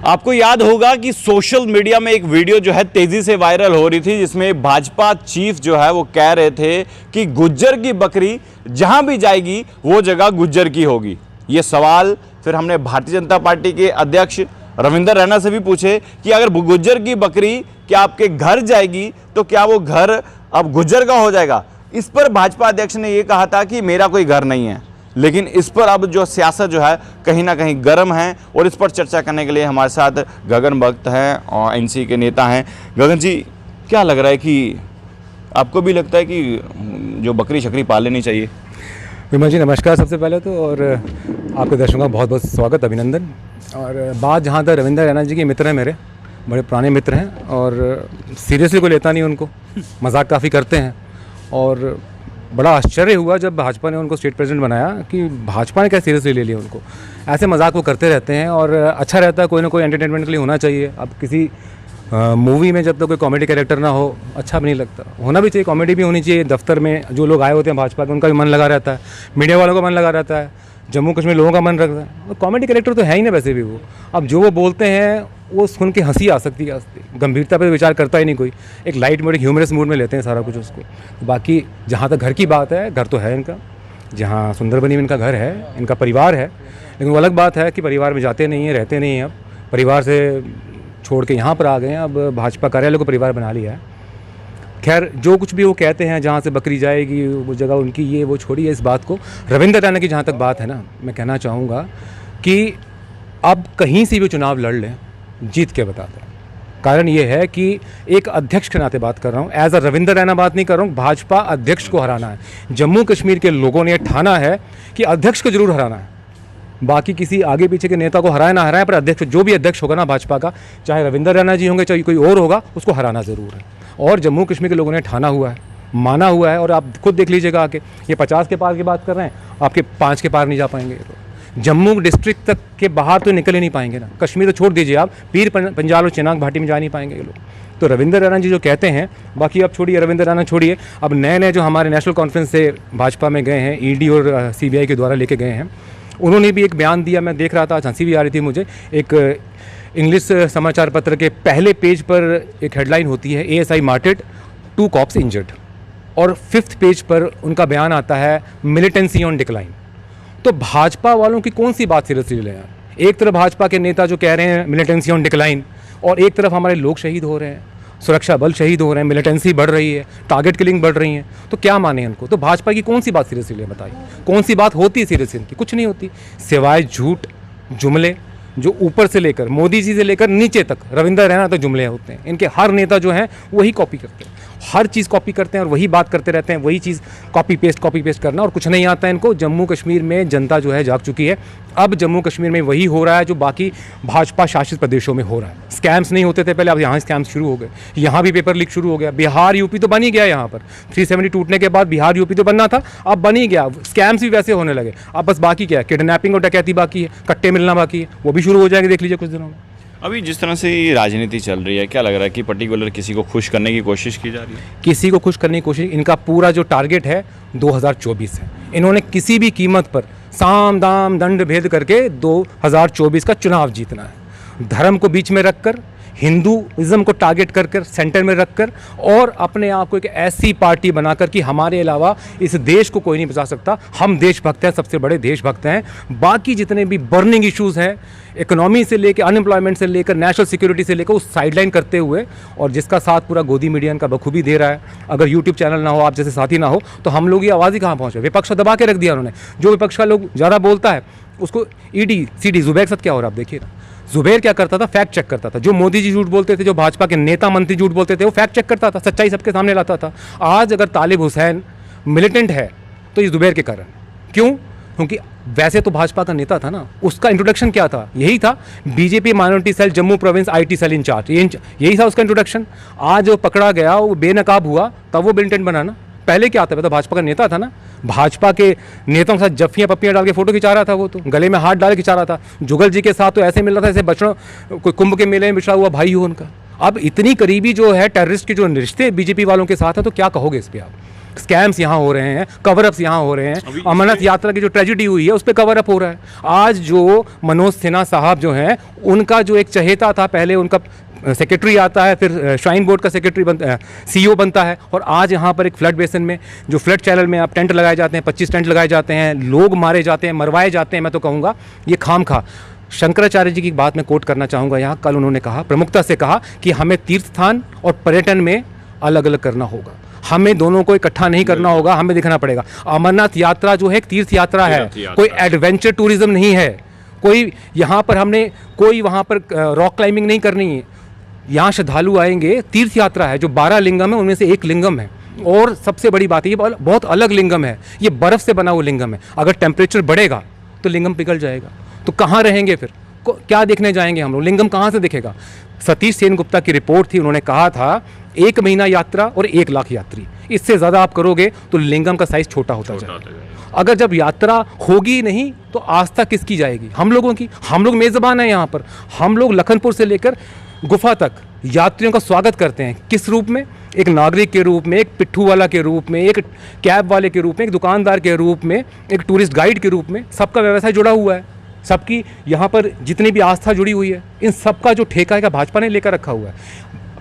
आपको याद होगा कि सोशल मीडिया में एक वीडियो जो है तेजी से वायरल हो रही थी, जिसमें भाजपा चीफ जो है वो कह रहे थे कि गुज्जर की बकरी जहां भी जाएगी वो जगह गुज्जर की होगी। ये सवाल फिर हमने भारतीय जनता पार्टी के अध्यक्ष रविंद्र रैना से भी पूछे कि अगर गुज्जर की बकरी क्या आपके घर जाएगी तो क्या वो घर अब गुज्जर का हो जाएगा। इस पर भाजपा अध्यक्ष ने ये कहा था कि मेरा कोई घर नहीं है, लेकिन इस पर अब जो सियासत जो है कहीं ना कहीं गर्म है और इस पर चर्चा करने के लिए हमारे साथ गगन भगत हैं और एनसी के नेता हैं। गगन जी, क्या लग रहा है कि आपको भी लगता है कि जो बकरी शकरी पाल लेनी चाहिए? विमल जी नमस्कार सबसे पहले तो, और आपके दर्शकों का बहुत बहुत स्वागत, अभिनंदन। और बात जहाँ तक रविंद्र रैना जी के मित्र हैं, मेरे बड़े पुराने मित्र हैं और सीरियसली कोई लेता नहीं उनको, मजाक काफ़ी करते हैं। और बड़ा आश्चर्य हुआ जब भाजपा ने उनको स्टेट प्रेसिडेंट बनाया कि भाजपा ने क्या सीरियसली ले लिया उनको। ऐसे मजाक वो करते रहते हैं और अच्छा रहता है, कोई ना कोई एंटरटेनमेंट के लिए होना चाहिए। अब किसी मूवी में जब तक कोई कॉमेडी कैरेक्टर ना हो अच्छा भी नहीं लगता, होना भी चाहिए, कॉमेडी भी होनी चाहिए। दफ्तर में जो लोग आए होते हैं भाजपा के, उनका भी मन लगा रहता है, मीडिया वालों का मन लगा रहता है, जम्मू कश्मीर लोगों का मन रखता है। कॉमेडी कैरेक्टर तो है ही ना वैसे भी वो। अब जो वो बोलते हैं वो सुन के हंसी आ सकती है, गंभीरता पर विचार करता ही नहीं कोई, एक लाइट मूड, ह्यूमरस मूड में लेते हैं सारा कुछ उसको। बाकी जहाँ तक घर की बात है, घर तो है इनका, जहाँ सुंदरबनी में इनका घर है, इनका परिवार है, लेकिन वो अलग बात है कि परिवार में जाते नहीं हैं, रहते नहीं हैं। अब परिवार से छोड़ के यहाँ पर आ गए हैं, अब भाजपा कार्यालय को परिवार बना लिया है। खैर जो कुछ भी वो कहते हैं, जहाँ से बकरी जाएगी वो जगह उनकी, ये वो छोड़िए इस बात को। रविंद्र रैना की जहाँ तक बात है ना, मैं कहना चाहूँगा कि अब कहीं से भी चुनाव लड़ लें, जीत के बताते हैं। कारण ये है कि एक अध्यक्ष के नाते बात कर रहा हूँ, एज अ रविंद्र रैना बात नहीं कर रहा हूँ, भाजपा अध्यक्ष को हराना है। जम्मू कश्मीर के लोगों ने ठाना है कि अध्यक्ष को जरूर हराना है। बाकी किसी आगे पीछे के नेता को हराए ना हराए, पर अध्यक्ष, जो भी अध्यक्ष होगा ना भाजपा का, चाहे रविंद्र रैना जी होंगे चाहे कोई और होगा, उसको हराना ज़रूर है। और जम्मू कश्मीर के लोगों ने ठाना हुआ है, माना हुआ है। और आप खुद देख लीजिएगा आके, ये 50 के पार की बात कर रहे हैं, आपके 5 के पार नहीं जा पाएंगे। जम्मू डिस्ट्रिक्ट तक के बाहर तो निकल ही नहीं पाएंगे ना, कश्मीर तो छोड़ दीजिए, आप पीर पंजाल और चिनाब घाटी में जा नहीं पाएंगे ये लोग। तो रविंद्र रैना जी जो कहते हैं, बाकी अब छोड़िए, रविंद्र रैना छोड़िए, अब नए नए जो हमारे नेशनल कॉन्फ्रेंस से भाजपा में गए हैं, ईडी और सीबीआई के द्वारा लेके गए हैं, उन्होंने भी एक बयान दिया। मैं देख रहा था, हंसी भी आ रही थी मुझे। एक इंग्लिश समाचार पत्र के पहले पेज पर एक हेडलाइन होती है, ASI मार्टेड 2 कॉप्स इंजर्ड, और 5th पेज पर उनका बयान आता है, मिलिटेंसी ऑन डिक्लाइन। तो भाजपा वालों की कौन सी बात सीरियसली ले हैं? एक तरफ भाजपा के नेता जो कह रहे हैं मिलिटेंसी ऑन डिक्लाइन, और एक तरफ हमारे लोग शहीद हो रहे हैं, सुरक्षा बल शहीद हो रहे हैं, मिलिटेंसी बढ़ रही है, टारगेट किलिंग बढ़ रही है। तो क्या माने उनको? तो भाजपा की कौन सी बात सीरियसली ले, बताइए कौन सी बात होती है सीरियसली इनकी? कुछ नहीं होती, सिवाय झूठ जुमले, जो ऊपर से लेकर मोदी जी से लेकर नीचे तक रविंद्र रैना तक जुमले होते हैं। इनके हर नेता जो हैं वही कॉपी करते हैं, हर चीज़ कॉपी करते हैं और वही बात करते रहते हैं, वही चीज़ कॉपी पेस्ट करना, और कुछ नहीं आता है इनको। जम्मू कश्मीर में जनता जो है जाग चुकी है। अब जम्मू कश्मीर में वही हो रहा है जो बाकी भाजपा शासित प्रदेशों में हो रहा है। स्कैम्स नहीं होते थे पहले, अब यहाँ स्कैम्स शुरू हो गए, यहाँ भी पेपर लीक शुरू हो गया। बिहार यूपी तो बन ही गया, यहाँ पर 370 टूटने के बाद बिहार यूपी तो बनना था, अब बन ही गया। स्कैम्स भी वैसे होने लगे। अब बस बाकी क्या है, किडनैपिंग और डकैती बाकी है, कट्टे मिलना बाकी है, वो भी शुरू हो जाएंगे, देख लीजिए कुछ दिनों में। अभी जिस तरह से ये राजनीति चल रही है, क्या लग रहा है कि पर्टिकुलर किसी को खुश करने की कोशिश की जा रही है? किसी को खुश करने की कोशिश, इनका पूरा जो टारगेट है 2024 है। इन्होंने किसी भी कीमत पर साम दाम दंड भेद करके 2024 का चुनाव जीतना है। धर्म को बीच में रखकर, हिंदुइज्म को टारगेट कर सेंटर में रखकर, और अपने आप को एक ऐसी पार्टी बनाकर कि हमारे अलावा इस देश को कोई नहीं बचा सकता, हम देशभक्त हैं, सबसे बड़े देशभक्त हैं। बाकी जितने भी बर्निंग इश्यूज़ हैं, इकोनॉमी से लेकर, अनएम्प्लॉयमेंट से लेकर, नेशनल सिक्योरिटी से लेकर, उस साइडलाइन करते हुए, और जिसका साथ पूरा गोदी मीडिया का बखूबी दे रहा है। अगर यूट्यूब चैनल ना हो, आप जैसे साथी ना हो, तो हम लोग ये आवाज़ ही कहाँ पहुँचे? विपक्ष दबा के रख दिया उन्होंने। जो विपक्ष का लोग ज़्यादा बोलता है उसको ईडी सीडी, जुबैर के साथ क्या हो रहा है आप देखिए ना। जुबैर क्या करता था? फैक्ट चेक करता था। जो मोदी जी झूठ बोलते थे, जो भाजपा के नेता मंत्री झूठ बोलते थे, वो फैक्ट चेक करता था, सच्चाई सबके सामने लाता था। आज अगर तालिब हुसैन मिलिटेंट है तो ये जुबैर के कारण। क्यों? क्योंकि वैसे तो भाजपा का नेता था ना, उसका इंट्रोडक्शन क्या था? यही था, BJP minority cell Jammu province IT cell incharge, यही था उसका इंट्रोडक्शन। आज वो पकड़ा गया, वो बेनकाब हुआ, तब वो मिलिटेंट बना ना। पहले क्या था? तो भाजपा का नेता था ना, भाजपा के नेताओं के साथ जफ्फियाँ पप्पियाँ डाल के फोटो खिंचा रहा था, वो तो गले में हाथ डाल के खिंचा रहा था। जुगल जी के साथ तो ऐसे मिल रहा था जैसे बचड़ों, कोई कुंभ के मेले में बिछड़ा हुआ भाई हो उनका। अब इतनी करीबी जो है टेररिस्ट के जो रिश्ते बीजेपी वालों के साथ है, तो क्या कहोगे इस पर आप? स्कैम्स यहाँ हो रहे हैं, कवर अप्स यहाँ हो रहे हैं। अमरनाथ यात्रा की जो ट्रेजिडी हुई है उस पर कवर अप हो रहा है। आज जो मनोज सिन्हा साहब जो हैं, उनका जो एक चहेता था, पहले उनका सेक्रेटरी आता है, फिर श्राइन बोर्ड का सेक्रेटरी बनता है, सीईओ बनता है, और आज यहाँ पर एक फ्लड बेसिन में जो फ्लड चैनल में आप टेंट लगाए जाते हैं, 25 टेंट लगाए जाते हैं, लोग मारे जाते हैं, मरवाए जाते हैं। मैं तो कहूँगा ये खामखा। शंकराचार्य जी की बात मैं कोट करना चाहूँगा यहाँ। कल उन्होंने कहा, प्रमुखता से कहा कि हमें तीर्थ स्थान और पर्यटन में अलग अलग करना होगा, हमें दोनों को इकट्ठा नहीं करना होगा, हमें देखना पड़ेगा। अमरनाथ यात्रा जो है एक तीर्थ यात्रा है, कोई एडवेंचर टूरिज्म नहीं है। कोई यहाँ पर हमने कोई वहाँ पर रॉक क्लाइंबिंग नहीं करनी है। यहाँ श्रद्धालु आएंगे, तीर्थ यात्रा है, जो 12 लिंगम है उनमें से एक लिंगम है। और सबसे बड़ी बात है, ये बहुत अलग लिंगम है, ये बर्फ़ से बना हुआ लिंगम है। अगर टेम्परेचर बढ़ेगा तो लिंगम पिघल जाएगा, तो कहाँ रहेंगे फिर? क्या देखने जाएंगे हम लोग? लिंगम कहाँ से दिखेगा? सतीश सेन गुप्ता की रिपोर्ट थी, उन्होंने कहा था 1 महीना यात्रा और 1 लाख यात्री। इससे ज़्यादा आप करोगे तो लिंगम का साइज़ छोटा होता जाएगा। अगर जब यात्रा होगी नहीं तो आस्था किसकी जाएगी? हम लोगों की। हम लोग मेज़बान हैं यहाँ पर। हम लोग लखनपुर से लेकर गुफा तक यात्रियों का स्वागत करते हैं। किस रूप में? एक नागरिक के रूप में, एक पिट्ठू वाला के रूप में, एक कैब वाले के रूप में, एक दुकानदार के रूप में, एक टूरिस्ट गाइड के रूप में। सबका व्यवसाय जुड़ा हुआ है, सबकी यहाँ पर जितनी भी आस्था जुड़ी हुई है, इन सबका जो ठेका है भाजपा ने लेकर रखा हुआ है।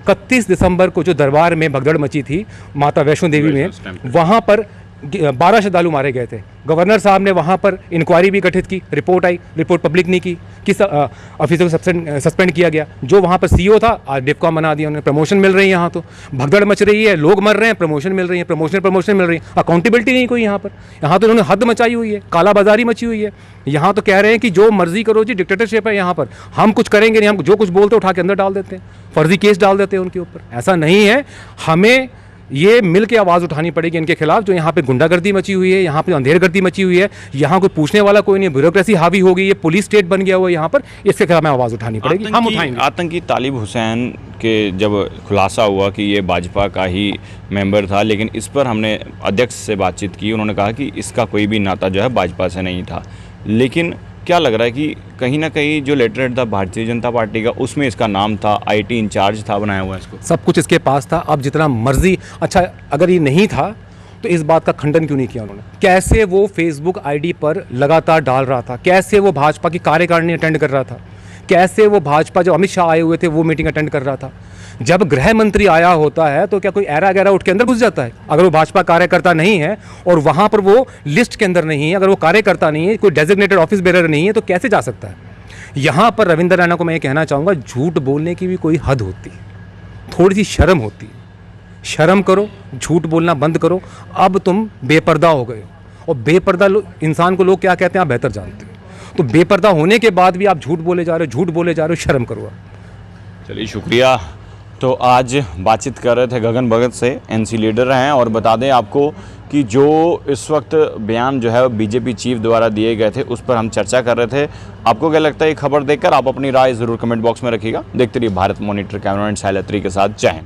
31 दिसंबर को जो दरबार में भगदड़ मची थी माता वैष्णो देवी में, वहाँ पर 12 श्रद्धालु मारे गए थे। गवर्नर साहब ने वहाँ पर इंक्वायरी भी गठित की, रिपोर्ट आई, रिपोर्ट पब्लिक नहीं की, किस ऑफिसर को सस्पेंड किया गया। जो वहाँ पर सीईओ था आज डिफकॉम बना दिया उन्होंने। प्रमोशन मिल रही है, यहाँ तो भगदड़ मच रही है, लोग मर रहे हैं, प्रमोशन मिल रही है, प्रमोशन मिल रही है। अकाउंटेबिलिटी नहीं कोई यहाँ पर। यहाँ तो उन्होंने हद मचाई हुई है, कालाबाजारी मची हुई है। यहाँ तो कह रहे हैं कि जो मर्जी करो जी, डिक्टेटरशिप है यहाँ पर, हम कुछ करेंगे नहीं, हम जो कुछ बोलते उठा के अंदर डाल देते हैं, फर्जी केस डाल देते हैं उनके ऊपर। ऐसा नहीं है, हमें ये मिल के आवाज़ उठानी पड़ेगी इनके खिलाफ। जो यहाँ पे गुंडागर्दी मची हुई है, यहाँ पे अंधेरगर्दी मची हुई है, यहाँ कोई पूछने वाला कोई नहीं, ब्यूरोक्रेसी हावी हो गई, ये पुलिस स्टेट बन गया हुआ है यहाँ पर। इसके खिलाफ में आवाज़ उठानी पड़ेगी, हम उठाएंगे। आतंकी तालिब हुसैन के जब खुलासा हुआ कि ये भाजपा का ही मेंबर था, लेकिन इस पर हमने अध्यक्ष से बातचीत की, उन्होंने कहा कि इसका कोई भी नाता जो है भाजपा से नहीं था। लेकिन क्या लग रहा है कि कहीं ना कहीं जो लेटरहेड था भारतीय जनता पार्टी का, उसमें इसका नाम था, आईटी इंचार्ज था बनाया हुआ इसको, सब कुछ इसके पास था। अब जितना मर्जी, अच्छा अगर ये नहीं था तो इस बात का खंडन क्यों नहीं किया उन्होंने? कैसे वो फेसबुक आईडी पर लगातार डाल रहा था, कैसे वो भाजपा की कार्यकारिणी अटेंड कर रहा था, कैसे वो भाजपा, जब अमित शाह आए हुए थे वो मीटिंग अटेंड कर रहा था। जब गृह मंत्री आया होता है तो क्या कोई ऐरा गैरा उठ के अंदर घुस जाता है? अगर वो भाजपा कार्यकर्ता नहीं है और वहाँ पर वो लिस्ट के अंदर नहीं है, अगर वो कार्यकर्ता नहीं है, कोई डेजिग्नेटेड ऑफिस बेरर नहीं है, तो कैसे जा सकता है? यहाँ पर रविंद्र रैना को मैं ये कहना चाहूँगा, झूठ बोलने की भी कोई हद होती है, थोड़ी सी शर्म होती है। शर्म करो, झूठ बोलना बंद करो। अब तुम बेपर्दा हो गए हो, और बेपर्दा इंसान को लोग क्या कहते हैं आप बेहतर जानते हो। तो बेपर्दा होने के बाद भी आप झूठ बोले जा रहे हो, शर्म करो। चलिए शुक्रिया। तो आज बातचीत कर रहे थे गगन भगत से, एनसी लीडर हैं, और बता दें आपको कि जो इस वक्त बयान जो है बीजेपी चीफ द्वारा दिए गए थे उस पर हम चर्चा कर रहे थे। आपको क्या लगता है ये खबर देखकर? आप अपनी राय ज़रूर कमेंट बॉक्स में रखिएगा। देखते रहिए भारत मॉनिटर, कैमरामैन शैलेत्री के साथ। जय हिंद।